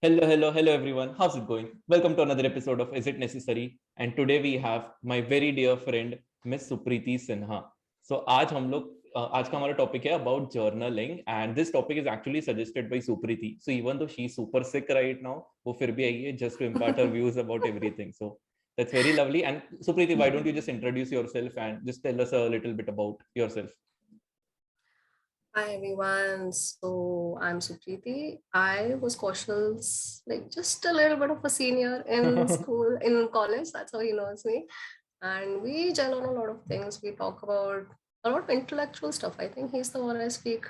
Hello everyone. How's it going? Welcome to another episode of Is It Necessary? And today we have my very dear friend Miss Supriti Sinha. So आज का हमारा topic है about journaling and this topic is actually suggested by Supriti. So even though she's super sick right now, वो फिर भी आई है just to impart her views about everything. So that's very lovely. And Supriti, why don't you just introduce yourself and just tell us a little bit about yourself? Hi everyone. So I'm Supriti. I was Kaushal's just a little bit of a senior in school, in college. That's how he knows me. And we gel on a lot of things. We talk about a lot of intellectual stuff. I think he's the one I speak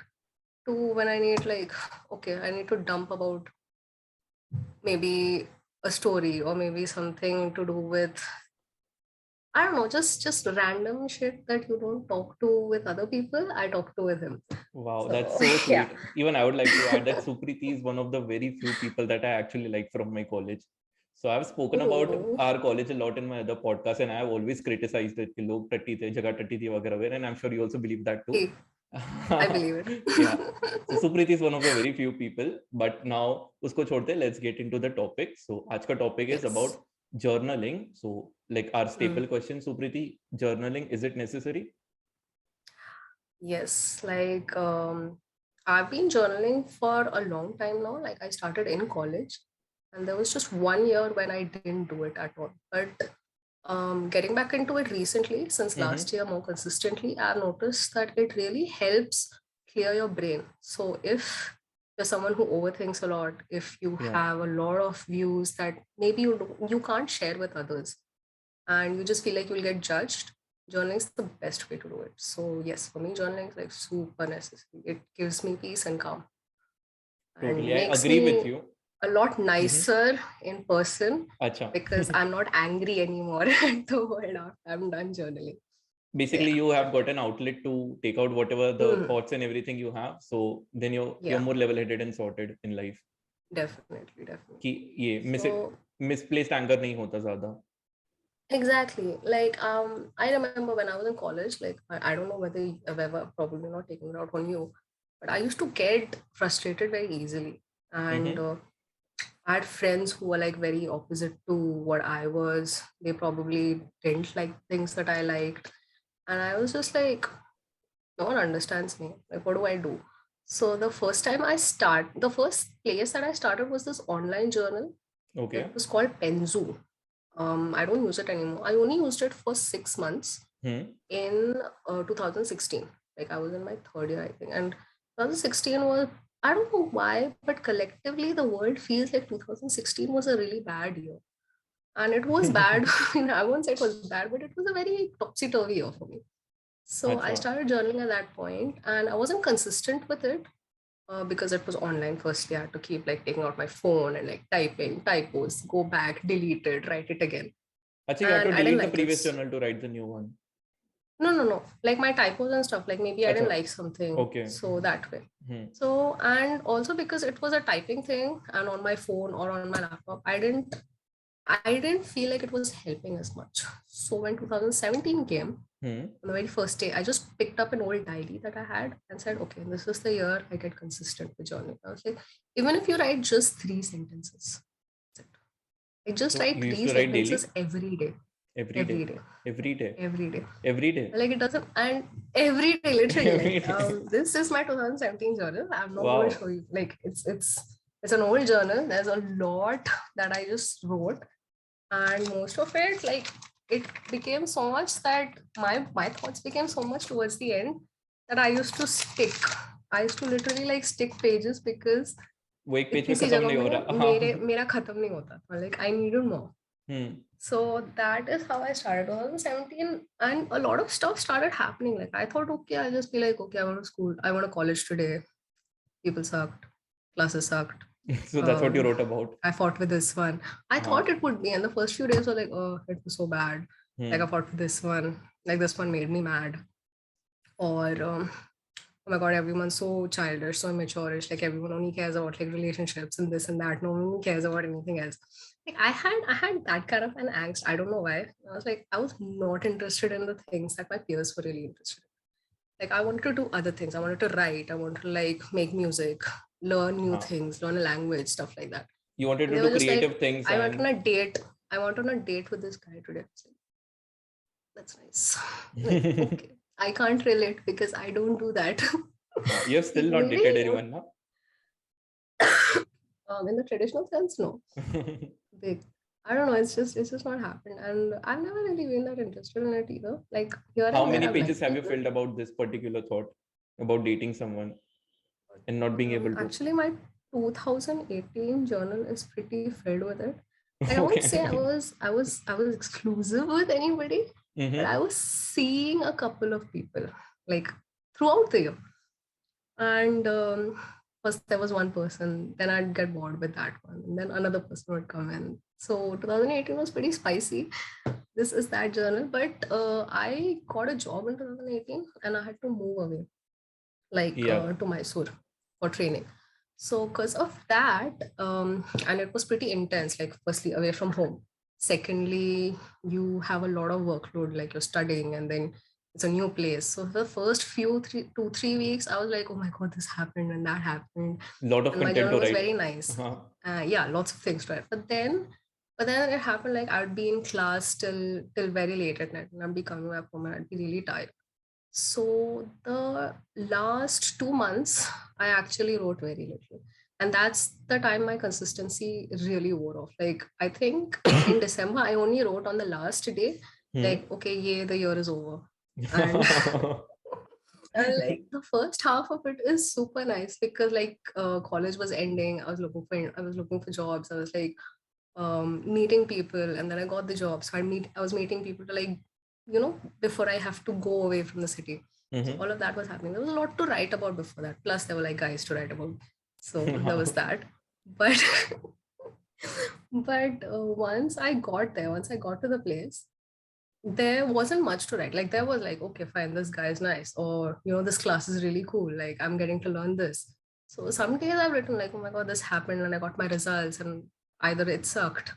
to when I need okay, I need to dump about maybe a story or maybe something to do with I don't know, just random shit that you don't talk to with other people. I talk to with him. Wow, that's So so yeah. sweet. Even I would like to add that Supriti is one of the very few people that I actually like from my college. So I've spoken about Oh, our college a lot in my other podcasts, and I've always criticized it कि लोग टट्टी थे, जगह टट्टी थी वगैरह, and I'm sure you also believe that too. hey, I believe it. Yeah. So Supriti is one of the very few people, but now उसको छोड़ते, let's get into the topic. So आज का topic is Yes. about journaling. So like our Mm. staple question, Supriti, journaling, is it necessary? Yes, I've been journaling for a long time now. Like I started in college, and there was just 1 year when I didn't do it at all. But getting back into it recently, since last year more consistently, I've noticed that it really helps clear your brain. So if you're someone who overthinks a lot, if you Yeah. have a lot of views that maybe you can't share with others, and you just feel like you'll get judged, journaling is the best way to do it. So yes, for me, journaling is like super necessary. It gives me peace and calm Totally, and I makes agree with me you. a lot nicer in person Acha. because I'm not angry anymore at the world after I'm done journaling. So Basically, yeah. you have got an outlet to take out whatever the Mhm. thoughts and everything you have. So then you're Yeah, more level-headed and sorted in life. definitely, definitely. कि ये So misplaced anger नहीं होता ज़्यादा. exactly. I remember when I was in college, I don't know whether I've ever probably not taken it out on you, but I used to get frustrated very easily. And Mm-hmm. I had friends who were like very opposite to what I was. They probably didn't like things that I liked. And I was just like, no one understands me. Like, what do I do? So the first place that I started was this online journal. It Okay. was called Penzu. I don't use it anymore. I only used it for 6 months Hmm. in 2016. Like I was in my third year, I think. And 2016 was, I don't know why, but collectively the world feels like 2016 was a really bad year. And it was bad. I won't say it was bad, but it was a very topsy turvy year for me. So I अच्छा. started journaling at that point, and I wasn't consistent with it because it was online. Firstly, I had to keep like taking out my phone and like typing typos, go back, delete it, write it again, अच्छा, you had and to I didn't delete the like it. previous journal to write the new one. No. Like my typos and stuff, like maybe I didn't अच्छा. like something, Okay. so that way. Hmm. So, and also because it was a typing thing and on my phone or on my laptop, I didn't feel like it was helping as much. So when 2017 came, Hmm. on the very first day, I just picked up an old diary that I had and said, okay, this is the year I get consistent with journaling. I was like, even if you write just 3 sentences, that's it. Like just So write you used three to write sentences daily? every day, Every every day. day, Every day. every day. Every day. Like it doesn't, and every day, literally, Every day. this is my 2017 journal. I'm not going to Wow. show you. Like it's an old journal. There's a lot that I just wrote, and most of it, like it became so much that my thoughts became so much towards the end that I used to literally like stick pages because वो एक page इतनी पे सी खत्म जगह नहीं हो में रहा. हाँ. मेरा खत्म नहीं होता था, like I needed more. Hmm. So that is how I started 2017, and a lot of stuff started happening. Like I thought, okay, I'll just be like, okay, I went to school, I went to college today, people sucked, classes sucked. So that's what you wrote about. I fought with this one. I हाँ. thought it would be, and the first few days were like, oh, it was so bad. Like I Hmm. fought with this one. Like this one made me mad. Or oh my god, everyone's so childish, so immature-ish. Like everyone only cares about like relationships and this and that. No one cares about anything else. Like I had that kind of an angst. I don't know why. I was like, I was not interested in the things that my peers were really interested in. Like I wanted to do other things. I wanted to write. I wanted to like make music, learn new हाँ. things, learn a language, stuff like that. You wanted And to they do were just creative like, things I went and on a date. I went on a date with this guy today. I was like, that's nice. Like, okay. I can't relate because I don't do that. you have still not Maybe dated anyone, no? in the traditional sense, no. Big. I don't know. It's just not happened, and I've never really been that interested in it either. Like here How and there, many I've pages liked have you people. filled about this particular thought about dating someone and not being able to? Actually, my 2018 journal is pretty filled with it. Like I won't say I Okay. was I was I was exclusive with anybody, but Mm-hmm. I was seeing a couple of people like throughout the year. And first there was one person, then I'd get bored with that one, and then another person would come in. So 2018 was pretty spicy. This is that journal, but I got a job in 2018 and I had to move away, like Yeah. to Mysore for training. So because of that, and it was pretty intense, like firstly away from home. Secondly, you have a lot of workload, like you're studying and then it's a new place. So the first few 2 3 weeks, I was like, oh my God, this happened and that happened. Lot of And my content journal to was write. very nice. Uh-huh. Yeah, lots of things to write. But then it happened like I'd be in class till very late at night and I'd be coming back home and I'd be really tired. So the last 2 months, I actually wrote very little. And that's the time my consistency really wore off. Like, I think in December, I only wrote on the last day, Hmm. like, okay, yeah, the year is over. And, and like the first half of it is super nice because like college was ending. I was looking for jobs. I was like meeting people, and then I got the job. So I was meeting people to like, before I have to go away from the city. So Hmm. all of that was happening. There was a lot to write about before that. Plus, there were like guys to write about. So there was that. But once I got to the place, there wasn't much to write. Like there was like, okay, fine, this guy is nice, or this class is really cool. Like I'm getting to learn this. So some days I've written like, oh my God, this happened and I got my results, and either it sucked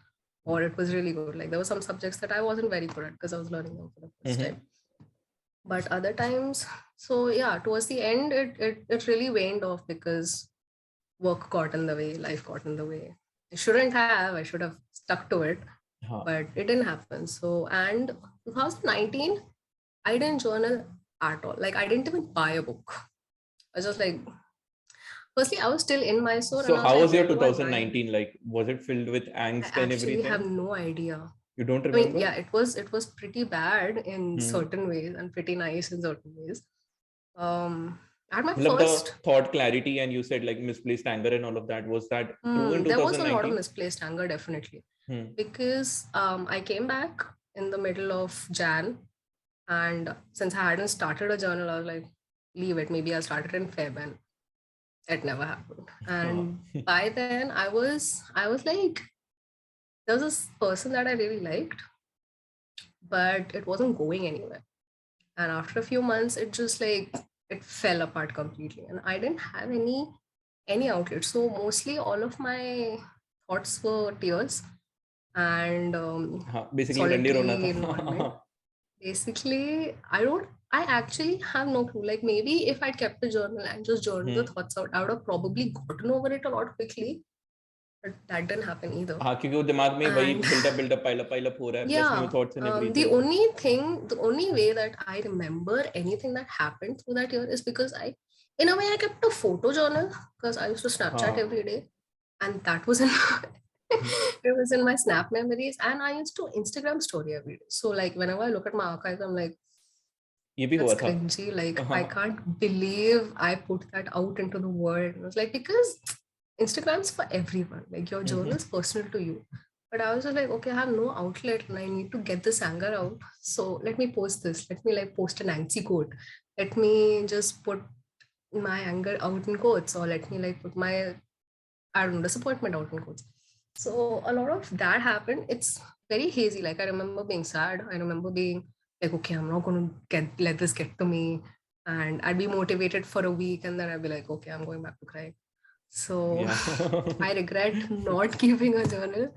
or it was really good. Like there were some subjects that I wasn't very good at because I was learning them for the first time. Hmm. But other times, so yeah, towards the end, it really waned off because work got in the way, life got in the way. I shouldn't have. I should have stuck to it, Huh. but it didn't happen. So, and 2019, I didn't journal at all. Like, I didn't even buy a book. I was just like, firstly, I was still in Mysore and So I was how like, was your where do I buy? 2019? Like, was it filled with I angst and actually have everything? no idea. You don't I mean, remember? yeah, it was pretty bad in Hmm. certain ways and pretty nice in certain ways. Um, I had my Matlab the first. thought clarity and you said like misplaced anger and all of that. Was that true in There was a lot of 2019? misplaced anger, definitely, Hmm. because I came back in the middle of Jan, and since I hadn't started a journal, I was like, leave it. Maybe I'll start it in Feb, and it never happened. Huh. And by then, I was like, there was this person that I really liked, but it wasn't going anywhere. And after a few months, it just like it fell apart completely, and I didn't have any outlet. So mostly all of my thoughts were tears and Huh. Basically रंडी रोना solitary environment. था. Basically, I actually have no clue. Like maybe if I'd kept a journal and just journaled the Hmm. thoughts out, I would have probably gotten over it a lot quickly. But that didn't happen either. हाँ क्योंकि वो दिमाग में वही And build up pile up हो रहा है plus new yeah, thoughts and everything. the only way that I remember anything that happened through that year is because in a way, I kept a photo journal because I used to Snapchat हाँ. every day, and that was in it was in my Snap memories, and I used to Instagram story every day. So like whenever I look at my archives, I'm like, ये भी that's हुआ था. cringy. Like I हाँ. can't believe I put that out into the world. It was like because Instagram's for everyone. Like your journal is personal to you. But I was just like, okay, I have no outlet and I need to get this anger out. So let me post this. Let me like post an antsy quote. Let me just put my anger out in quotes, or let me like put my, I don't know, disappointment out in quotes. So a lot of that happened. It's very hazy. Like I remember being sad. I remember being like, okay, I'm not gonna let this get to me. And I'd be motivated for a week and then I'd be like, okay, I'm going back to crying. So Yeah. I regret not keeping a journal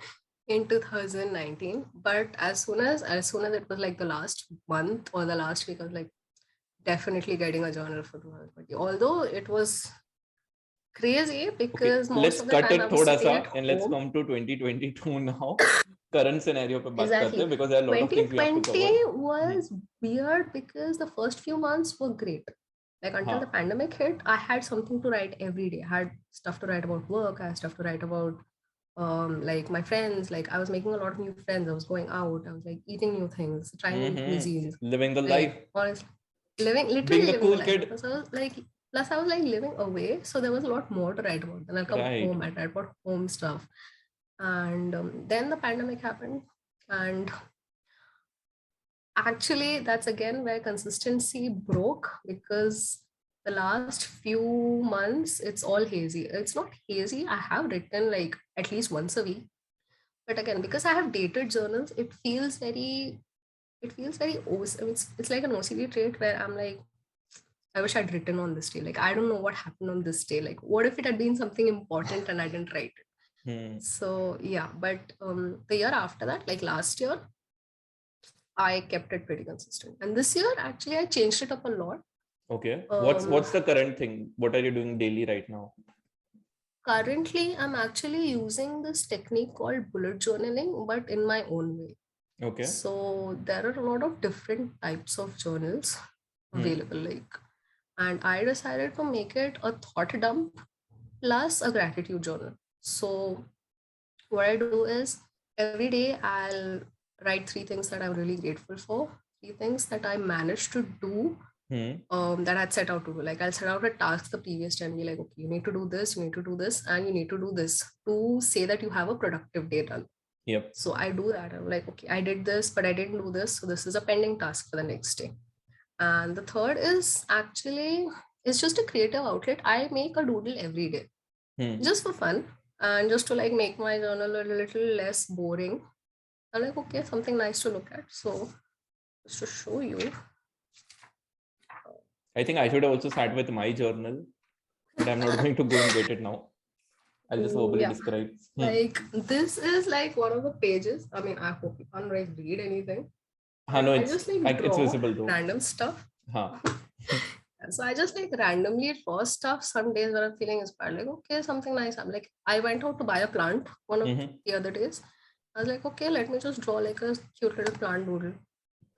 in 2019. But as soon as it was like the last month or the last week, I was like definitely getting a journal for 2020. Although it was crazy Okay, because most let's of the cut time I it was thoda sitting sa at and let's home. come to 2022 now. Current scenario पे बात करते Exactly. हैं because there are a lot of things we have to 2020 cover. was weird because the first few months were great. Like until the हाँ. pandemic hit, I had something to write every day. I had stuff to write about work. I had stuff to write about like my friends. Like I was making a lot of new friends. I was going out. I was like eating new things, trying new cuisines. Living the life, Like honestly, living being literally the living the cool life. kid. Plus I was like living away, so there was a lot more to write about. Then I'll come Right. home. I'd write about home stuff, and then the pandemic happened, and actually that's again where consistency broke because the last few months it's all hazy. It's not hazy. I have written like at least once a week, but again because I have dated journals, it feels very it's like an OCD trait where I'm like, I wish I'd written on this day. Like I don't know what happened on this day. Like what if it had been something important and I didn't write it? So yeah, but the year after that, like last year, I kept it pretty consistent. And this year, actually, I changed it up a lot. Okay. Um, What's the current thing? What are you doing daily right now? Currently, I'm actually using this technique called bullet journaling, but in my own way. Okay. So there are a lot of different types of journals available, like, and I decided to make it a thought dump plus a gratitude journal. So what I do is every day I'll write three things that I'm really grateful for, three things that I managed to do that I'd set out to do. Like I'll set out a task the previous day and be like, okay, you need to do this, you need to do this, and you need to do this to say that you have a productive day done. Yep. So I do that. I'm like, okay, I did this, but I didn't do this. So this is a pending task for the next day. And the third is actually, it's just a creative outlet. I make a doodle every day just for fun and just to like make my journal a little less boring. I'm like, okay, something nice to look at. So just to show you. I think I should have also sat with my journal, but I'm not going to go and get it now. I'll just verbally Yeah, describe. like this is like one of the pages. I mean, I hope you can't like read anything, No, but I just like it's draw visible though. random stuff. Haan. So I just like randomly draw stuff. Some days when I'm feeling inspired, like okay, something nice. I'm like, I went out to buy a plant one of the other days. I was like, okay, let me just draw like a cute little plant doodle.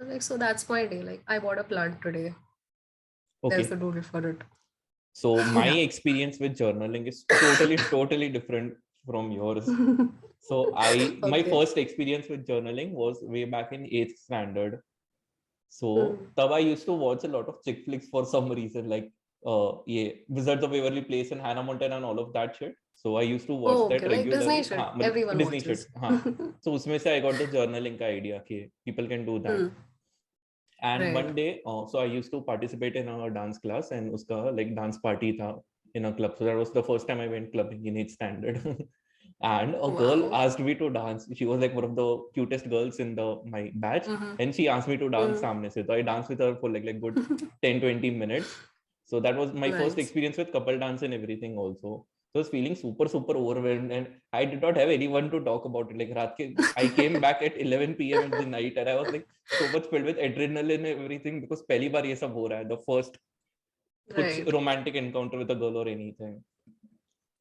I was like, so that's my day. Like I bought a plant today. There's the Okay. doodle for it. So my Yeah. experience with journaling is totally different from yours. So my Okay. first experience with journaling was way back in 8th standard. So tab I used to watch a lot of chick flicks for some reason, like Wizards of Waverly Place and Hannah Montana and all of that shit. So I used to watch Oh, that okay. Like Disney regularly. shit. मतलब Everyone Disney shit. watches. So उसमें से I got the journaling ka idea कि people can do that. And Right. one day, so I used to participate in a dance class and uska like dance party tha in a club. So that was the first time I went clubbing in 8th standard. And a girl Wow. asked me to dance. She was like one of the cutest girls in my batch, and she asked me to dance samne se. So I danced with her for like good 10-20 minutes. So that was my first Nice. experience with couple dance and everything also. So I was feeling super overwhelmed, and I did not have anyone to talk about it. Like I came back at 11 p.m. at the night, and I was like so much filled with adrenaline and everything because पहली बार ये सब हो रहा है, the first कुछ Right. romantic encounter with a girl or anything.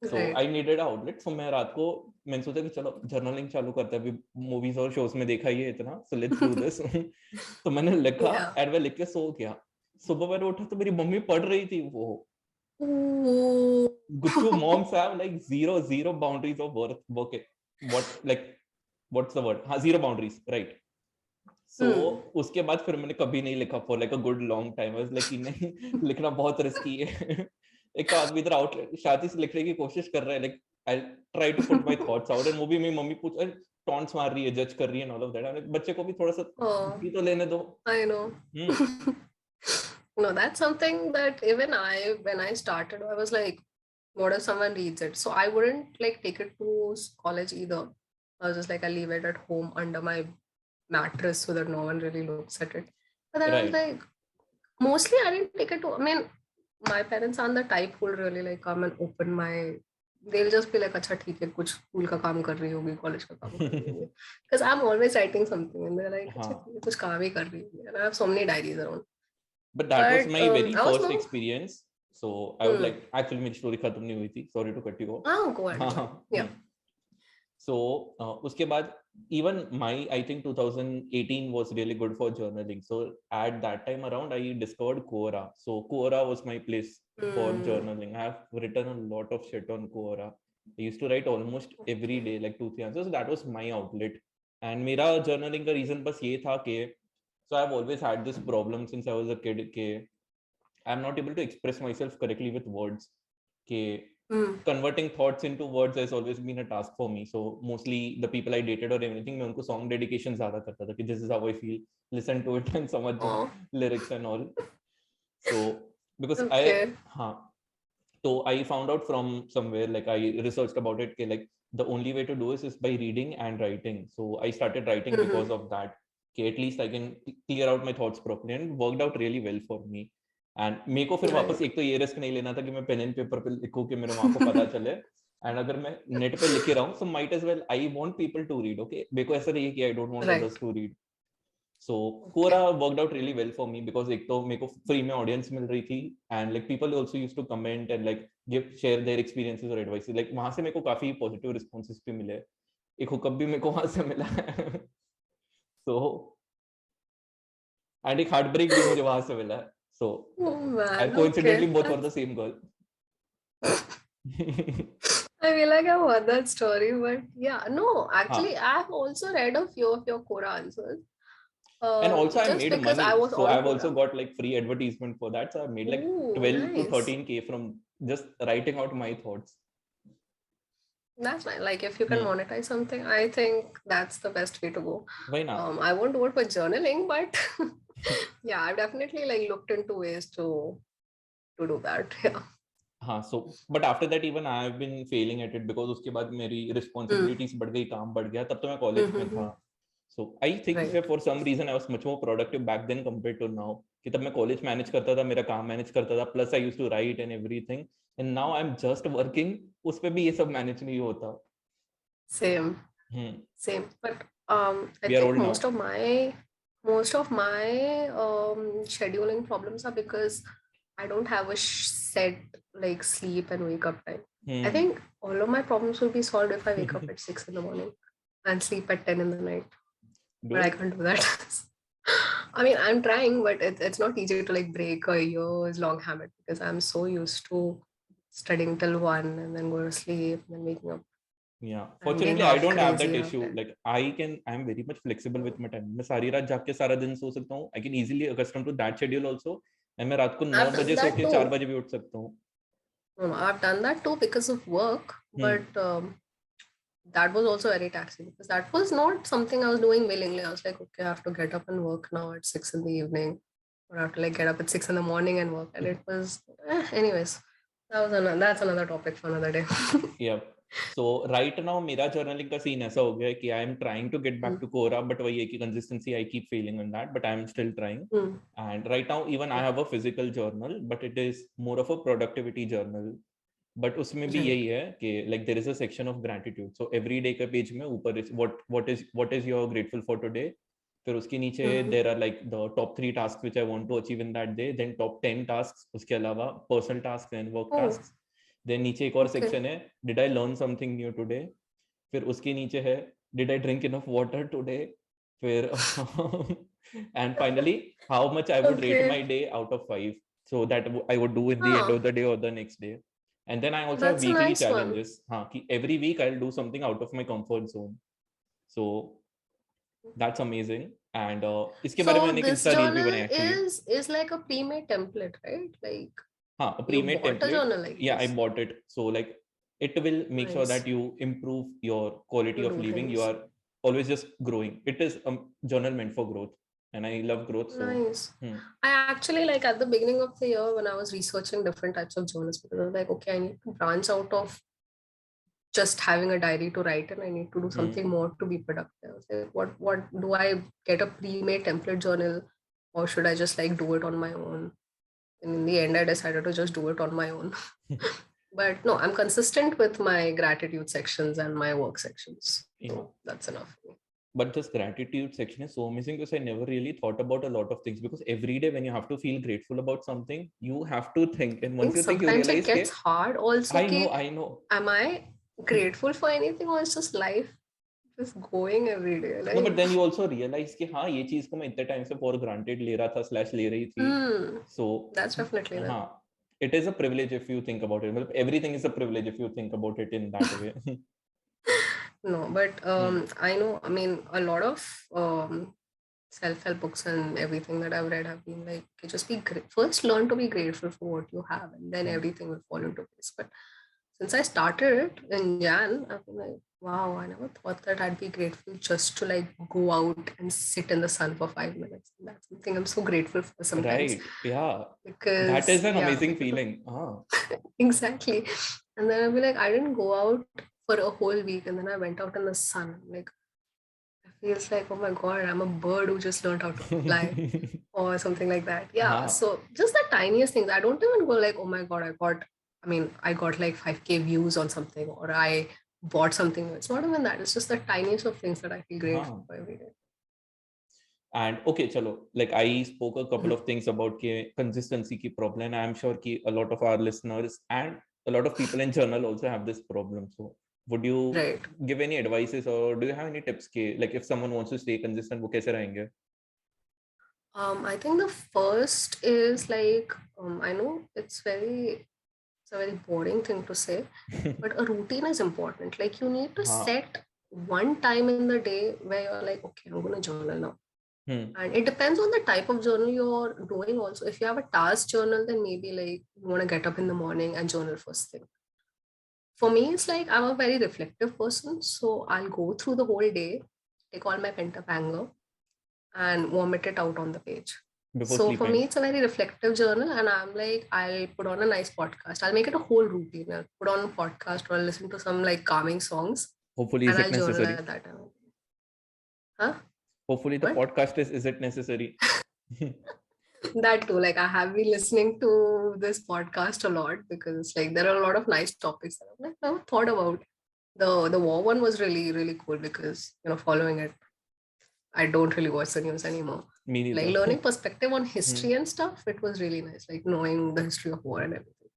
So Right. I needed an outlet. So मैं रात को मैंने सोचा कि चलो जर्नलिंग चालू करते हैं, अभी मूवीज और शोज में देखा ही है इतना, so let's do this. तो मैंने लिखा Yeah. और मैं लिख के सो गया. सुबह मैंने उठा तो मेरी मम्मी पढ़ रही थी वो. Ooh. Guchu moms have like zero boundaries of work. What's the word? हाँ, zero boundaries, right? So उसके बाद फिर मैंने कभी नहीं लिखा for like a good long time. I was like कि नहीं लिखना बहुत रिस्की है. एक तो आदमी इधर आउटलेट शादी से लिखने की कोशिश कर रहा है, like I'll try to put my thoughts out, and वो भी मेरी मम्मी पूछ टॉन्ट्स मार रही है, जज कर रही है and all of that. बच्चे को भी थोड़ा सा Oh, भी तो लेने दो. I know. No, that's something that even when I started, I was like, what if someone reads it? So I wouldn't like take it to college either. I was just like, I leave it at home under my mattress so that no one really looks at it. But then I was like, mostly I didn't take it to, I mean, my parents aren't the type who'll really like come and open my, they'll just be like, अच्छा ठीक है, कुछ school का काम कर रही होगी, college का काम कर रही होगी. Because I'm always writing something and they're like, अच्छा ठीक है, कुछ काम ही कर रही होगी. And I have so many diaries around. But that was my very I was first more. experience. So I would like, actually मेरी story खत्म नहीं हुई थी, sorry to cut you off. Go ahead. Yeah. So उसके बाद even my, I think 2018 was really good for journaling. So at that time around I discovered Quora. So Quora was my place for journaling. I have written a lot of shit on Quora. I used to write almost every day, like 2-3 answers. So that was my outlet. And मेरा journaling का reason बस ये था कि, so I've always had this problem since I was a kid कि I'm not able to express myself correctly with words. कि converting thoughts into words has always been a task for me. So mostly the people I dated or anything, मैं उनको song dedication ज़्यादा करता था कि this is how I feel, listen to it and समझ जाओ lyrics and all. So because so I found out from somewhere, like I researched about it, like the only way to do this is by reading and writing. So I started writing because of that. At least I can clear out my thoughts properly, and it worked out really well for me. And मेरे को फिर वापस एक तो ये risk नहीं लेना था कि मैं पेन एंड पेपर पे लिखूं कि मेरे माँ को पता चले, एंड अगर मैं नेट पे लिख रहा हूँ, so might as well I want people to read. Okay, मेरे को ऐसा नहीं है कि I don't want others to read. So Quora worked out really well for me because एक तो मेरे को फ्री में ऑडियंस मिल रही थी, and like people also used to comment and like share their experiences or advices. Like वहां से मेरे को काफी पॉजिटिव रिस्पॉन्सेस भी मिले, एक हुकअप भी मेरे को वहां से मिला so and एक हार्ट ब्रेक भी मुझे वहां से मिला. So and coincidentally both were the same girl. I feel like I've heard that story, but yeah, no, actually I've also read a few of your Quora answers. And also I made money, so I've also Quora. got like free advertisement for that. So I made like 12 to 13K from just writing out my thoughts. That's fine. Like if you can monetize something, I think that's the best way to go. Why not? I won't do it for journaling, but yeah, I've definitely like looked into ways to do that. Yeah. So but after that even I have been failing at it because उसके बाद मेरी responsibilities बढ़ गई, काम बढ़ गया, तब तो मैं college में था. So I think for some reason I was much more productive back then compared to now. कि तब मैं college manage करता था, मेरा काम manage करता था, plus I used to write and everything. And now I'm just working. उस पे भी ये सब manage नहीं होता. Same. But I think most of my scheduling problems are because I don't have a set like sleep and wake up time. I think all of my problems will be solved if I wake up at 6 in the morning and sleep at 10 in the night. But I can't do that. I mean, I'm trying, but it's not easy to like break a years long habit because I'm so used to studying till 1 and then go to sleep and then waking up. Yeah, fortunately I don't have that issue. Like I'm very much flexible with my time. मैं सारी रात जाग के सारा दिन सो सकता हूँ. I can easily accustom to that schedule also. And मैं रात को 9 बजे सो के 4 बजे भी उठ सकता हूँ. I've done that too because of work, but that was also very taxing because that was not something I was doing willingly. I was like, okay, I have to get up and work now at 6 in the evening, or I have to like get up at 6 in the morning and work. And it was, anyways, that's another topic for another day. Yeah. So right now मेरा journaling का scene ऐसा हो गया है कि I am trying to get back to Quora, but वही है कि consistency I keep failing on that, but I am still trying. And right now even I have a physical journal, but it is more of a productivity journal. But उसमें भी यही है कि like there is a section of gratitude. So every day का page में ऊपर what is you're grateful for today. फिर उसके नीचे there are like the top 3 tasks which I want to achieve in that day. Then top 10 tasks. उसके अलावा personal tasks and work tasks. Then नीचे एक और section है did I learn something new today. फिर उसके नीचे है did I drink enough water today. फिर and finally how much I would rate my day out of 5. So that I would do in the end of the day or the next day. And then I also have weekly challenges. Every week I'll do something out of my comfort zone. So that's amazing. And इसके बारे में मैंने एक Insta reel भी बनाई actually. Is like a pre-made template, right? Like a pre-made template. Like I bought it. So like it will make sure that you improve your quality of living. You are always just growing. It is a journal meant for growth. And I love growth. So. Nice. I actually like at the beginning of the year when I was researching different types of journals, because I was like, okay, I need to branch out of just having a diary to write, and I need to do something more to be productive. I was like, what do I get a pre-made template journal, or should I just like do it on my own? And in the end, I decided to just do it on my own. But no, I'm consistent with my gratitude sections and my work sections. So that's enough for me. but this gratitude section is so amazing because I never really thought about a lot of things, because every day when you have to feel grateful about something, you have to think, and I once think you think, you sometimes it realize, gets okay, hard also. Okay, I know. am I grateful for anything or it's just life just going every day? No, but Like, then you also realize कि हाँ ये चीज को मैं इतने time से for granted ले रहा था slash ले रही थी. So that's definitely that. हाँ, it is a privilege if you think about it. मतलब everything is a privilege if you think about it in that way. No, but I know, I mean, a lot of self-help books and everything that I've read have been like, okay, just be first learn to be grateful for what you have, and then everything will fall into place. But since I started in Jan, I've been like, wow, I never thought that I'd be grateful just to like go out and sit in the sun for 5 minutes. And that's something I'm so grateful for sometimes. Right. Yeah. That Because is an yeah, amazing because feeling. Ah. exactly. And then I'll be like, I didn't go out for a whole week, and then I went out in the sun. Like, it feels like, oh my god, I'm a bird who just learned how to fly or something like that. Yeah. हाँ. So just the tiniest things. I don't even go like, oh my god, I got like 5K views on something, or I bought something. It's not even that. It's just the tiniest of things that I feel grateful for every day. And okay, chalo, like I spoke a couple of things about consistency ki problem. I'm sure ki a lot of our listeners and a lot of people in general also have this problem. So would you give any advices, or do you have any tips like if someone wants to stay consistent, wo kaise rahenge? I think the first is like, I know it's a very boring thing to say, but a routine is important. Like, you need to set one time in the day where you're like, okay, I'm going to journal now. And it depends on the type of journal you're doing also. If you have a task journal, then maybe like you want to get up in the morning and journal first thing. For me, it's like I'm a very reflective person. So I'll go through the whole day, take all my pent up anger and vomit it out on the page. Before So sleeping. for me, it's a very reflective journal, and I'm like, I'll put on a nice podcast. I'll make it a whole routine. I'll put on a podcast, or I'll listen to some like calming songs. Hopefully, and is I'll it journal necessary? at that time. Huh? Hopefully, the What? podcast is it necessary? That too. Like, I have been listening to this podcast a lot because like there are a lot of nice topics that I've like never thought about. The war one was really, really cool because following it, I don't really watch the news anymore. Me neither. Like, learning perspective on history and stuff, it was really nice. Like, knowing the history of war and everything.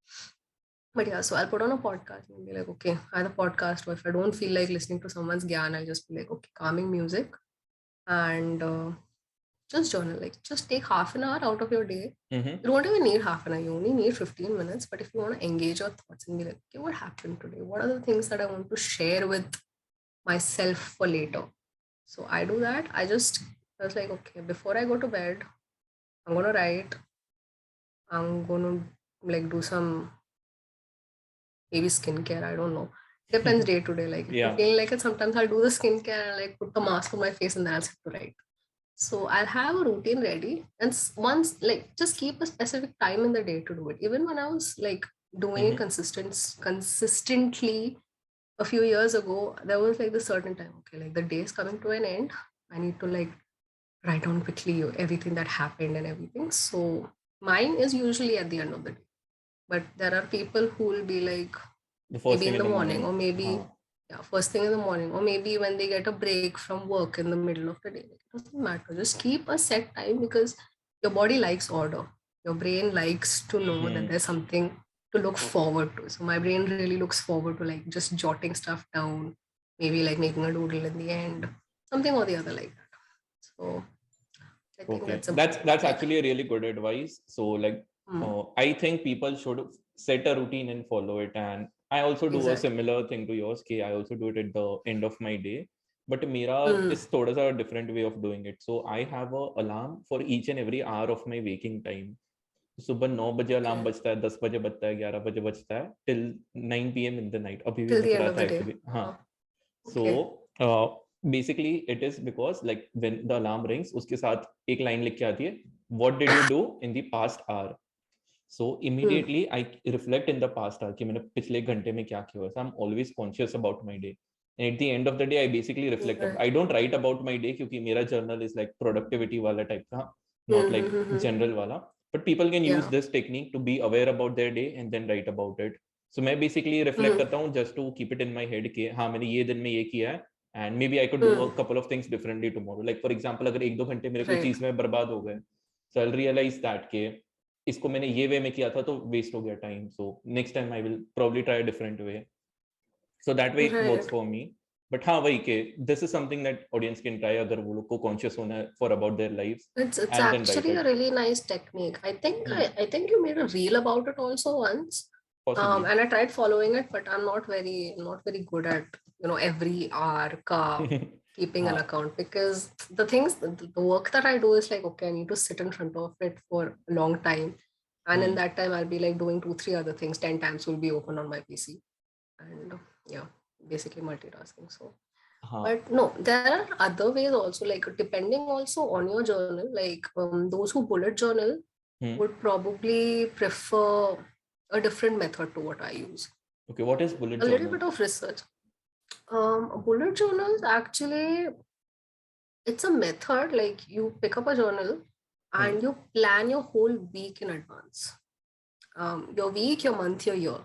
But yeah, so I'll put on a podcast and be like, okay, I have a podcast. Or if I don't feel like listening to someone's gyan, I'll just be like, okay, calming music and just journal. Like, just take half an hour out of your day. You don't even need half an hour. You only need 15 minutes. But if you want to engage your thoughts and be like, okay, what happened today? What are the things that I want to share with myself for later? So I do that. I was like, okay, before I go to bed, I'm going to write. I'm going to like do some maybe skincare. I don't know. Depends day to day. Like, if I'm feeling like it, sometimes I'll do the skincare and like put the mask on my face and then I'll sit to write. So I'll have a routine ready, and once like just keep a specific time in the day to do it. Even when I was like doing it consistently a few years ago, there was like the certain time. Okay, like the day is coming to an end. I need to like write down quickly everything that happened and everything. So mine is usually at the end of the day. But there are people who will be like maybe in the morning, or maybe first thing in the morning, or maybe when they get a break from work in the middle of the day. It doesn't matter. Just keep a set time because your body likes order. Your brain likes to know that there's something to look forward to. So my brain really looks forward to like just jotting stuff down, maybe like making a doodle in the end, something or the other like that. So I think that's actually a really good advice. So like I think people should set a routine and follow it. And I also do a similar thing to yours. I also do it at the end of my day. But Mira is thoda sa different way of doing it. So I have a alarm for each and every hour of my waking time. सुबह 9 बजे alarm बजता है, 10 बजे बजता है, 11 बजे बजता है, till 9 p.m. in the night. अभी भी बज रहा था actually. हाँ. So basically it is because like when the alarm rings, उसके साथ एक line लिख के आती है, what did you do in the past hour? So immediately I reflect in the past hour कि मैंने पिछले घंटे में क्या किया. So I'm always conscious about my day. And at the end of the day, I basically reflect. I don't write about my day क्योंकि मेरा journal is like productivity वाला type का, not like general वाला. But people can use this technique to be aware about their day and then write about it. So मैं basically reflect करता हूँ just to keep it in my head कि हाँ मैंने ये दिन में ये किया है. and maybe I could do a couple of things differently tomorrow. Like for example, अगर 1-2 घंटे मेरे कोई चीज में बर्बाद हो गए, so I'll realize that के इसको मैंने ये वे में किया था तो वेस्ट हो गया time, so next time I will probably try a different way. So that way it works for me. But हाँ वही के this is something that audience can try अगर वो लोग को conscious होना है for about their lives. It's actually a really nice technique. I think you made a reel about it also once. Possibly. And I tried following it, but I'm not very good at every hour keeping an account, because the work that I do is like, okay, I need to sit in front of it for a long time, and in that time I'll be like doing 2-3 other things. 10 tabs will be open on my PC, and yeah, basically multitasking. So but no, there are other ways also, like depending also on your journal. Like those who bullet journal would probably prefer a different method to what I use. Okay, what is bullet journal? A little bit of research. Bullet journals, actually, it's a method. Like you pick up a journal and you plan your whole week in advance. Your week, your month, your year.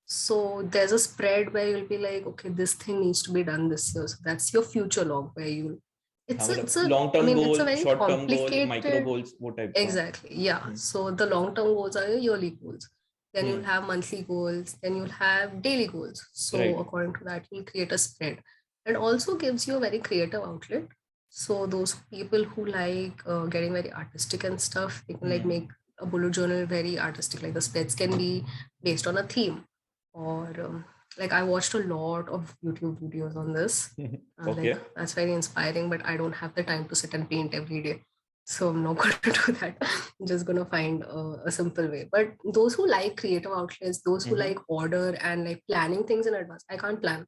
So there's a spread where you'll be like, okay, this thing needs to be done this year. So that's your future log where you. It's a long-term goal, it's a very short-term goal, complicated micro goals, what type? Exactly, yeah. So the long-term goals are your yearly goals. Then you'll have monthly goals. Then you'll have daily goals. So according to that, you'll create a spread. It also gives you a very creative outlet. So those people who like getting very artistic and stuff, they can like make a bullet journal very artistic. Like the spreads can be based on a theme, or like I watched a lot of YouTube videos on this. Okay. Like, that's very inspiring, but I don't have the time to sit and paint every day. So I'm not going to do that. I'm just going to find a simple way. But those who like creative outlets, those who like order and like planning things in advance, I can't plan.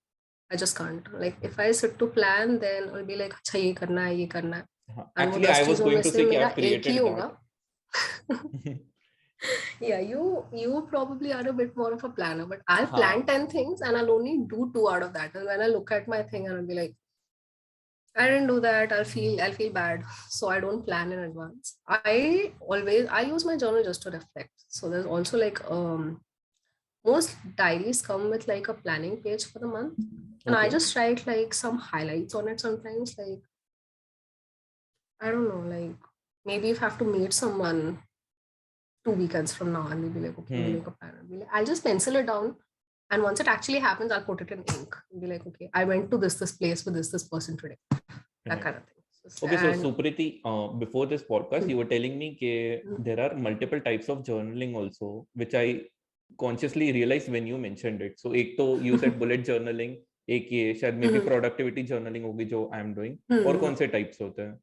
I just can't. Like if I sit to plan, then I'll be like, अच्छा ये करना है, ये करना है. Actually, I was going to say कि आप created that. Yeah, you probably are a bit more of a planner, but I'll plan 10 things and I'll only do 2 out of that. And when I look at my thing and I'll be like, I didn't do that, I'll feel bad. So I don't plan in advance. I use my journal just to reflect. So there's also like most diaries come with like a planning page for the month. And I just write like some highlights on it sometimes. Like, I don't know, like maybe if I have to meet someone 2 weekends from now and they'll be like, okay, we'll make a plan. I'll be like, I'll just pencil it down. And once it actually happens, I'll put it in ink. I'll be like, okay, I went to this place with this person today. That kind of thing. Okay, so Supriti, before this podcast, you were telling me that there are multiple types of journaling also, which I consciously realized when you mentioned it. So, एक तो you said bullet journaling, एक ये शायद maybe productivity journaling होगी जो I am doing. और कौन से types होते हैं?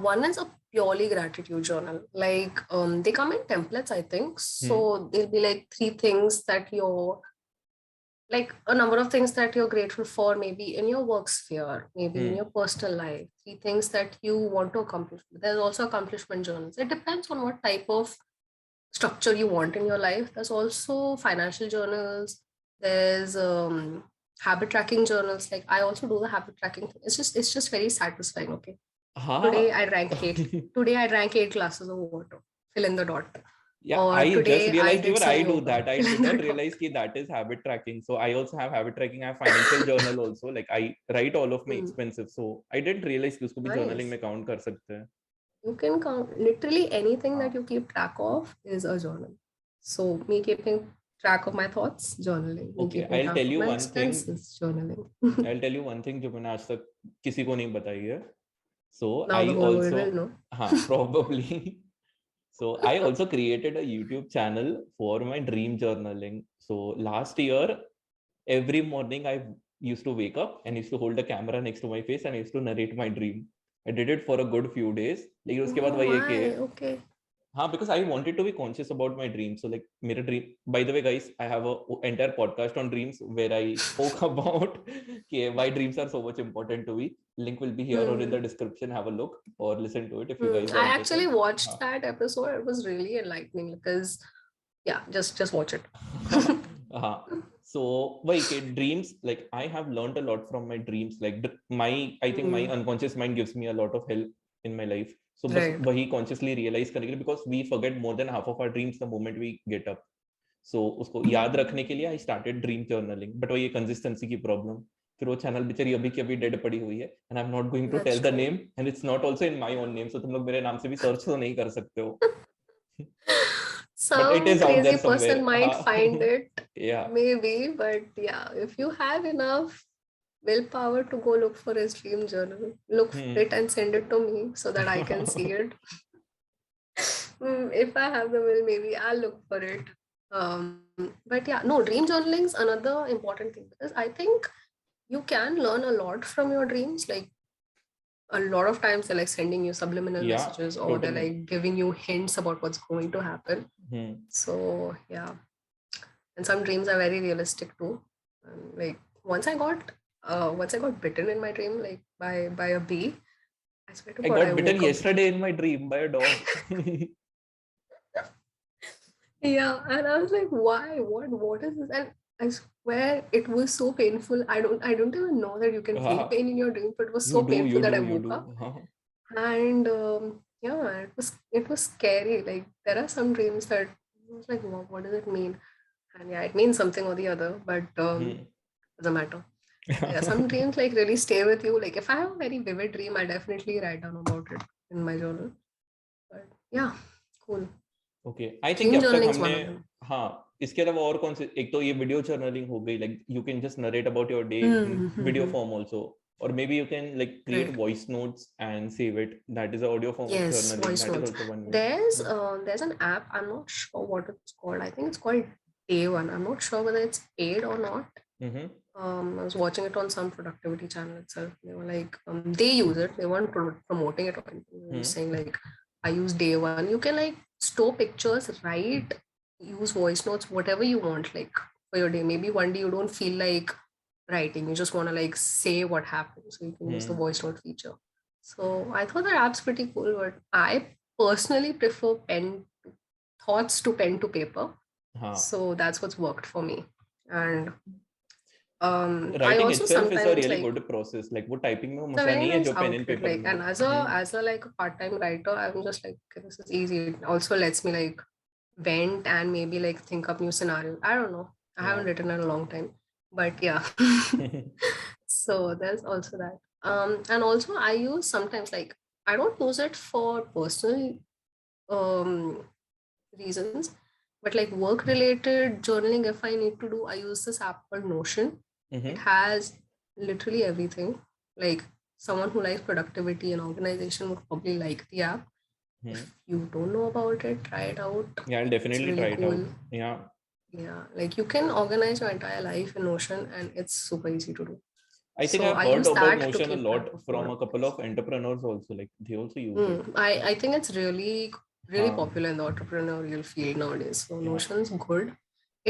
One is a purely gratitude journal. Like they come in templates, I think. So there'll be like 3 things that you're like a number of things that you're grateful for, maybe in your work sphere, maybe in your personal life, 3 things that you want to accomplish. There's also accomplishment journals. It depends on what type of structure you want in your life. There's also financial journals. There's habit tracking journals. Like I also do the habit tracking. It's just very satisfying. Okay. Today I drank 8. Today I drank 8 glasses of water. Fill in the dot. Yeah, I just realized even I do that. I did not realize that is habit tracking. So I also have habit tracking. I have financial journal also. Like I write all of my expenses. So I didn't realize कि उसको भी journaling में count कर सकते हैं. You can count literally anything that you keep track of is a journal. So me keeping track of my thoughts, journaling. Okay, I'll tell you one thing. Journaling. I'll tell you one thing जो मैंने आज तक किसी को नहीं बताई है. So now I also probably. So I also created a YouTube channel for my dream journaling. So last year, every morning I used to wake up and used to hold the camera next to my face and I used to narrate my dream. I did it for a good few days. लेकिन उसके बाद वही है कि because I wanted to be conscious about my dreams. So like मेरा dream, by the way guys, I have an entire podcast on dreams where I spoke about why dreams are so much important to me. Link will be here or in the description. Have a look or listen to it if you guys I actually watched that episode. It was really enlightening because just watch it. So dreams, like I have learned a lot from my dreams. Like I think my unconscious mind gives me a lot of help in my life. So बस वही consciously realize करने के लिए, because we forget more than half of our dreams the moment we get up. So उसको याद रखने के लिए I started dream journaling. But वही consistency की problem. फिर वो चैनल बेचारी अभी की अभी डेड पड़ी हुई है, and I am not going to That's tell the true. Name, and it's not also in my own name, so तुम लोग मेरे नाम से भी सर्च तो नहीं कर सकते हो, but it Some is out crazy there person somewhere. might find it, या maybe, but yeah, if you have enough willpower to go look for his dream journal, look for it and send it to me so that I can see it. If I have the will, maybe I'll look for it. But yeah, no, dream journaling is another important thing because I think you can learn a lot from your dreams. Like a lot of times they're like sending you subliminal या messages or they're totally. like giving you hints about what's going to happen. So yeah, and some dreams are very realistic too. Like once I got bitten in my dream, like by a bee. I swear to I God, I got bitten woke up. yesterday in my dream by a dog. Yeah, and I was like, why? What is this? And I swear it was so painful. I don't even know that you can feel pain in your dream, but it was so painful that I You woke do. up. And yeah, it was scary. Like there are some dreams that I was like, what does it mean? And yeah, it means something or the other, but doesn't matter. So yeah, some dreams like really stay with you. Like if I have a very vivid dream, I definitely write down about it in my journal. But yeah, cool. Okay, I think Dream अब तक journaling is हमने, one of them. हाँ, इसके अलावा और कौन से, एक तो ये वीडियो जर्नलिंग हो गई, like you can just narrate about your day in video form also, or maybe you can like create Right. voice notes and save it. That is a audio form of Yes, journaling. voice That is notes. also one way. There's an app. I'm not sure what it's called. I think it's called Day One. I'm not sure whether it's paid or not. I was watching it on some productivity channel itself. They were like, they use it. They weren't promoting it or anything. They were just saying like, I use Day One. You can like store pictures, write, use voice notes, whatever you want, like for your day. Maybe one day you don't feel like writing. You just want to like say what happened. So you can use the voice note feature. So I thought that app's pretty cool, but I personally prefer thoughts to pen to paper. So that's what's worked for me. And I Writing also itself is a sometimes really like good process. Like वो typing में वो it's a मसला very नहीं है nice जो pen and outlet. paper Like में and है. as a like a part-time writer, I'm just like, okay, this is easy. It also lets me like vent and maybe like think up new scenarios. I don't know. I haven't written in a long time. But yeah. So there's also that. And also I use sometimes like I don't use it for personal reasons, but like work related journaling, if I need to do, I use this app called Notion. It has literally everything. Like someone who likes productivity and organization would probably like the app. If you don't know about it, try it out. Yeah, I'll It's definitely really try it out. cool. Yeah. Yeah, like you can organize your entire life in Notion and it's super easy to do. I think So I've I heard use about that to Notion a keep track lot of from work. a couple of entrepreneurs also. Like they also use it. I think it's really हाँ, popular in the entrepreneurial field nowadays. So yeah. Notion's good.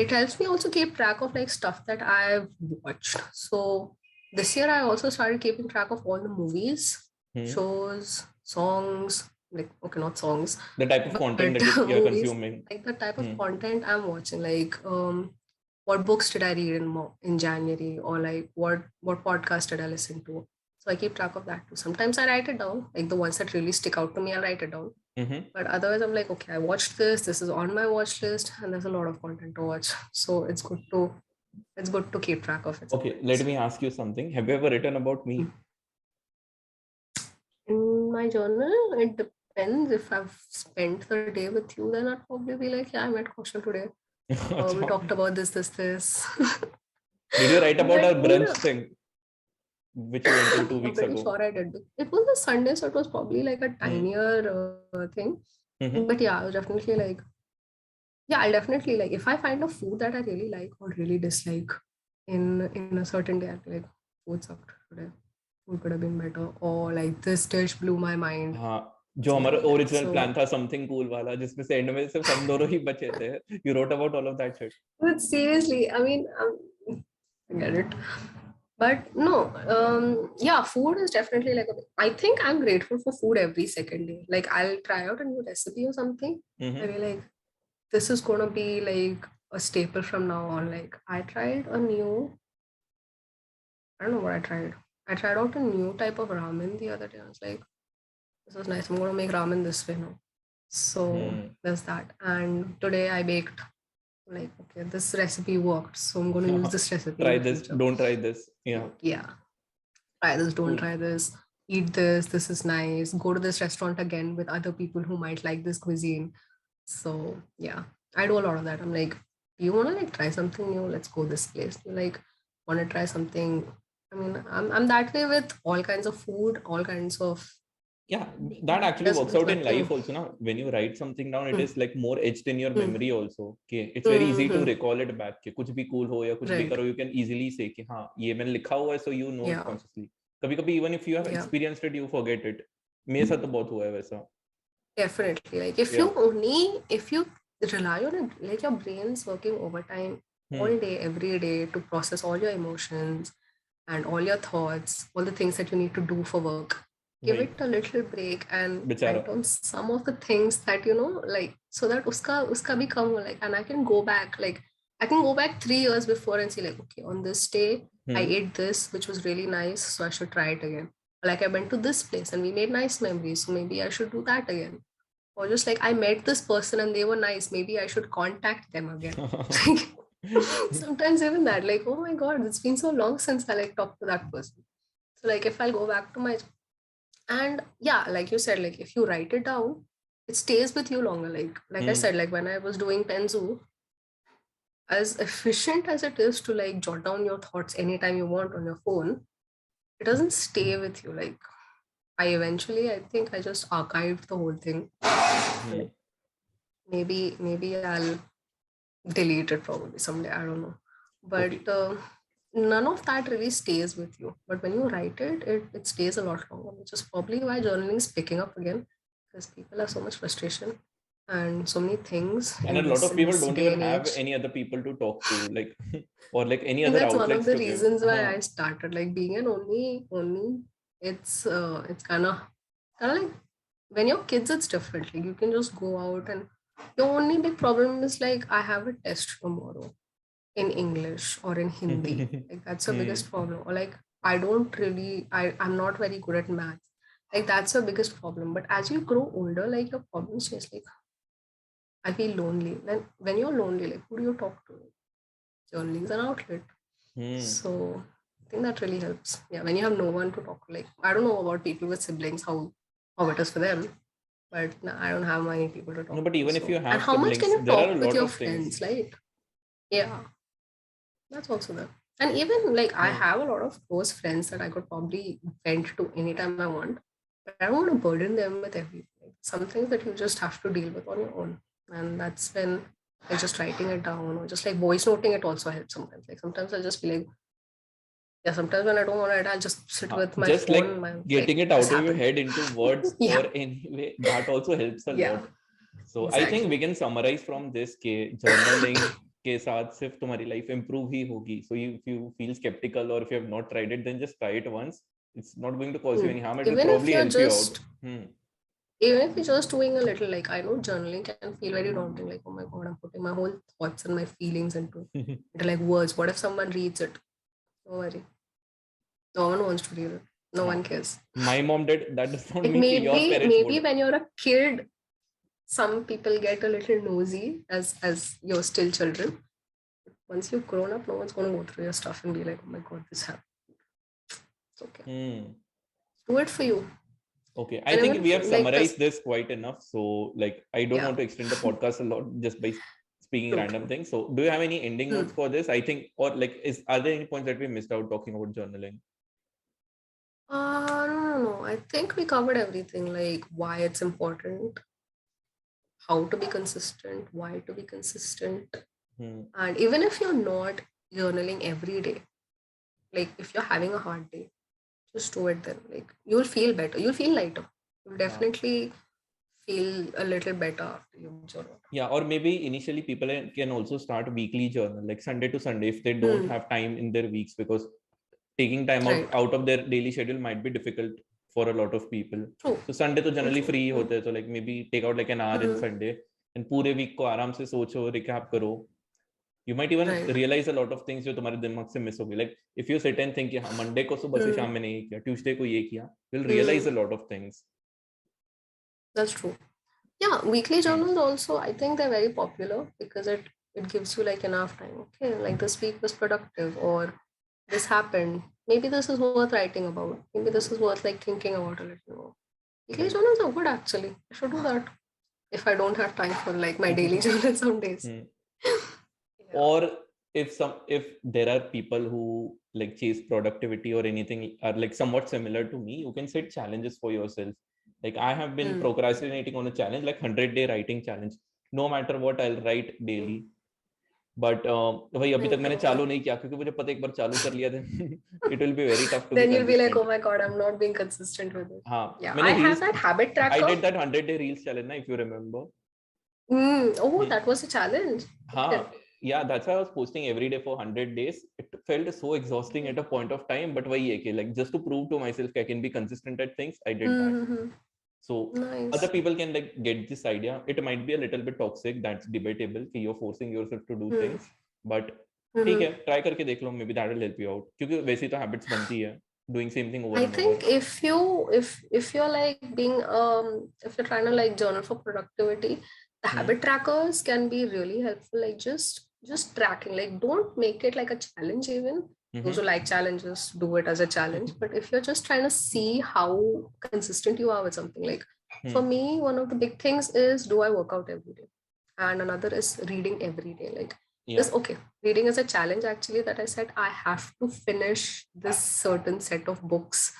It helps me also keep track of like stuff that I've watched. So this year I also started keeping track of all the movies, shows, songs, like okay, not songs, The type of content but that you're movies, consuming. like the type of content I'm watching. Like what books did I read in January, or like what podcast did I listen to? So I keep track of that too. Sometimes I write it down, like the ones that really stick out to me, I'll write it down. But otherwise, I'm like, okay, I watched this. This is on my watch list, and there's a lot of content to watch. So it's good to keep track of it. Okay, let me ask you something. Have you ever written about me? In my journal, it depends. If I've spent the day with you, then I'd probably be like, yeah, I met Kaushal today. We talked about this. Did you write about But our brunch thing, which you went to 2 I'm weeks pretty ago? sure I did. It was a Sunday, so it was probably like a tinier thing. But yeah, I was definitely like, yeah, I'll definitely like if I find a food that I really like or really dislike in a certain day, I'll be like, food sucked today. Food could have been better, or like this dish blew my mind. हाँ, जो Something हमारा like that. Original So, plan था something cool वाला, जिसमें से and में सिर्फ हम दोनों ही बचे थे. You wrote about all of that shit. but seriously, I mean, I get it. But no, yeah, food is definitely like I think I'm grateful for food every second day. Like I'll try out a new recipe or something. I be like, this is gonna be like a staple from now on. Like I don't know what I tried. I tried out a new type of ramen the other day. I was like, this was nice. I'm gonna make ramen this way now. So there's that. And today I baked like, okay, this recipe worked, so I'm going to use this recipe in Try the this, future. don't try this. Yeah. Like, yeah, try this, don't Cool. try this, eat this is nice, go to this restaurant again with other people who might like this cuisine. So yeah, I do a lot of that. I'm like, you want to like try something new? Let's go this place. You like want to try something? I mean, I'm that way with all kinds of food, all kinds of. Yeah, that actually works There's out in life nothing. also now. When you write something down, it Hmm, is like more etched in your hmm, memory also. Okay, it's very easy to hmm. recall it back. कि कुछ भी cool हो या कुछ भी Right. करो, you can easily say कि हाँ ये मैंने लिखा हुआ है, so you know it Yeah. consciously. कभी कभी even if you have Yeah. experienced it, you forget it. मेरे साथ तो बहुत हुआ है वैसा. Definitely. Like Yeah. if you rely on it, like your brain's working overtime all day, every day to process all your emotions and all your thoughts, all the things that you need to do for work. Give वही it a little break and बेचारा. write down some of the things that like so that uska bhi kam ho, like, and I can go back, like I can go back 3 years before and see like, okay, on this day I ate this, which was really nice, so I should try it again. Like I went to this place and we made nice memories, so maybe I should do that again. Or just like I met this person and they were nice, maybe I should contact them again. Sometimes even that, like, oh my god, it's been so long since I like talked to that person. So like if I'll go back to my, and yeah, like you said, like if you write it down, it stays with you longer. Like I said, like when I was doing Penzu, as efficient as it is to like jot down your thoughts anytime you want on your phone, it doesn't stay with you. Like I think I just archived the whole thing. Like maybe I'll delete it probably someday. I don't know. Okay. But none of that really stays with you. But when you write it, it stays a lot longer, which is probably why journaling is picking up again, because people have so much frustration and so many things And a in lot this of people don't day even and have age. any other people to talk to, like, or like any And other that's one of outlets the to give. reasons why I started like being an only. It's kind of like when you're kids, it's different. Like you can just go out and your only big problem is like I have a test tomorrow in English or in Hindi. Like that's the biggest problem. Or like I'm not very good at math. Like that's the biggest problem. But as you grow older, like your problems change. Like I feel lonely. Then when you're lonely, like who do you talk to? Journaling is an outlet. So I think that really helps. Yeah, when you have no one to talk to. Like I don't know about people with siblings, how it is for them. But no, I don't have many people to No, talk but to. even if you So and have how much can siblings, you there are a talk with lot your of things. friends? Like yeah, that's also there. And even like I have a lot of close friends that I could probably vent to anytime I want, but I don't want to burden them with everything. Some things that you just have to deal with on your own. And that's when like just writing it down or just like voice noting it also helps sometimes. Like sometimes I'll just be like, yeah, sometimes when I don't want to write, I'll just sit with my Just like phone, like getting it this out of your happened. head into words Yeah. or anyway, that also helps a Yeah. lot. So I think we Exactly. can summarize from this कि journaling के साथ सिर्फ तुम्हारी life improve ही होगी. So if you feel skeptical or if you have not tried it, then just try it once. It's not going to cause you any harm. It will Even if probably you're help you out. just even if you're just doing a little, like I know journaling can feel very daunting, like oh my god, I'm putting my whole thoughts and my feelings into like words. What if someone reads it? Don't worry. No one wants to read it. No one cares. My mom did. That does not Like mean कि your parents maybe would. when you're a kid, some people get a little nosy as you're still children. Once you've grown up, no one's gonna go through your stuff and be like, oh my god, this happened. It's okay. Do it for you. Okay, I think Whenever we have like cause summarized this quite enough. So, like, I don't yeah, want to extend the podcast a lot just by speaking random true. things. So, do you have any ending Hmm. notes for this? I think, or like, are there any points that we missed out talking about journaling? No. I think we covered everything, like why it's important, how to be consistent, why to be consistent. And even if you're not journaling every day, like if you're having a hard day, just do it then. Like you'll feel better. You'll feel lighter. You'll definitely feel a little better after you journal. Yeah, or maybe initially people can also start weekly journal, like Sunday to Sunday, if they don't have time in their weeks, because taking time Right. out of their daily schedule might be difficult for a lot of people. True. So Sunday to generally True. free होते हैं, so like maybe take out like an hour in Sunday and पूरे week को आराम से सोचो, recap करो. You might even Right. realize a lot of things जो तुम्हारे दिमाग से miss हो गई. Like if you sit and think कि हाँ Monday को सुबह से शाम में नहीं किया, Tuesday को ये किया, you'll realize a lot of things. That's true. Yeah, weekly journals also, I think they're very popular because it it gives you like enough time. Okay, like this week was productive, or this happened. Maybe this is worth writing about. Maybe this is worth like thinking about a little more. Weekly journals are good actually. I should do that if I don't have time for like my daily journal some days. Yeah. Or if there are people who like chase productivity or anything are like somewhat similar to me, you can set challenges for yourself. Like I have been procrastinating on a challenge, like 100-day writing challenge. No matter what, I'll write daily. But वही अभी तक मैंने चालू नहीं किया क्योंकि मुझे पता है एक बार चालू कर लिया then it will be very tough to Then be you'll be like, consistent. oh my god, I'm not being consistent with it. हाँ, Yeah, मैंने I have reels, that habit tracker. I did that 100-day reels challenge ना, if you remember. Oh, that was a challenge. हाँ, yeah, that's why I was posting every day for 100 days. It felt so exhausting at a point of time, but वही है कि like just to prove to myself that I can be consistent at things, I did that. So nice. Other people can like get this idea. It might be a little bit toxic, that's debatable कि you're forcing yourself to do things, but ठीक है, try करके देख लो, maybe that will help you out क्योंकि वैसे ही तो habits बनती है, doing same thing over I and think over. if you're like being if you're trying to like journal for productivity, the habit trackers can be really helpful. Like just tracking, like don't make it like a challenge even. Those who like challenges, do it as a challenge. But if you're just trying to see how consistent you are with something, like for me, one of the big things is, do I work out every day? And another is reading every day. Like this, okay, reading is a challenge actually, that I said I have to finish this certain set of books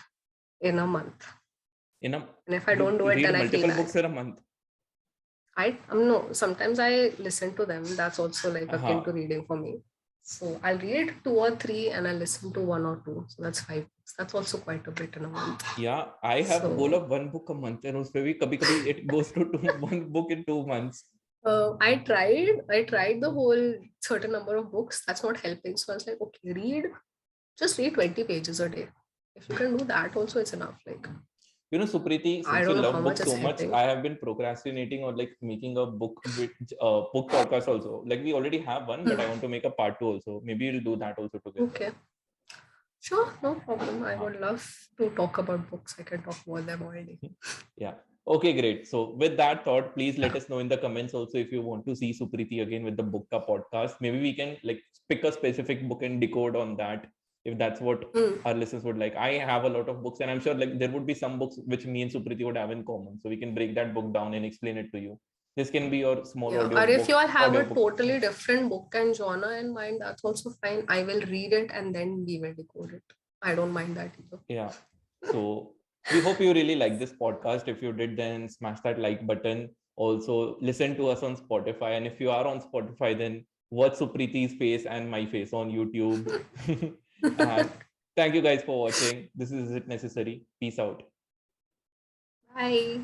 in a month. And if I don't do it, then I feel multiple bad. books in a month. I no, sometimes I listen to them. That's also like akin to reading for me. So I'll read 2 or 3 and I'll listen to 1 or 2. So that's 5 books. That's also quite a bit in a month. Yeah, I have a goal of 1 book a month, and उसपे भी कभी-कभी it goes to 1 book in 2 months. I tried the whole certain number of books. That's not helping. So I was like, okay, just read 20 pages a day. If you can do that also, it's enough. Like, you know, Supriti, I since you don't know love how books much so it's much, helping. I have been procrastinating on like making a book podcast also. Like we already have one, but I want to make a part 2 also. Maybe we'll do that also together. Okay. Sure, no problem. I would love to talk about books. I can talk about them all day. Yeah. Okay, great. So with that thought, please let us know in the comments also if you want to see Supriti again with the Bookka podcast. Maybe we can like pick a specific book and decode on that, if that's what our listeners would like. I have a lot of books, and I'm sure like there would be some books which me and Supriti would have in common. So we can break that book down and explain it to you. This can be your small audio or book. If you all have a totally different book and genre in mind, that's also fine. I will read it and then we will decode it. I don't mind that either. Yeah. So we hope you really like this podcast. If you did, then smash that like button. Also, listen to us on Spotify. And if you are on Spotify, then watch Supriti's face and my face on YouTube. And thank you guys for watching. This is It Necessary. Peace out. Bye.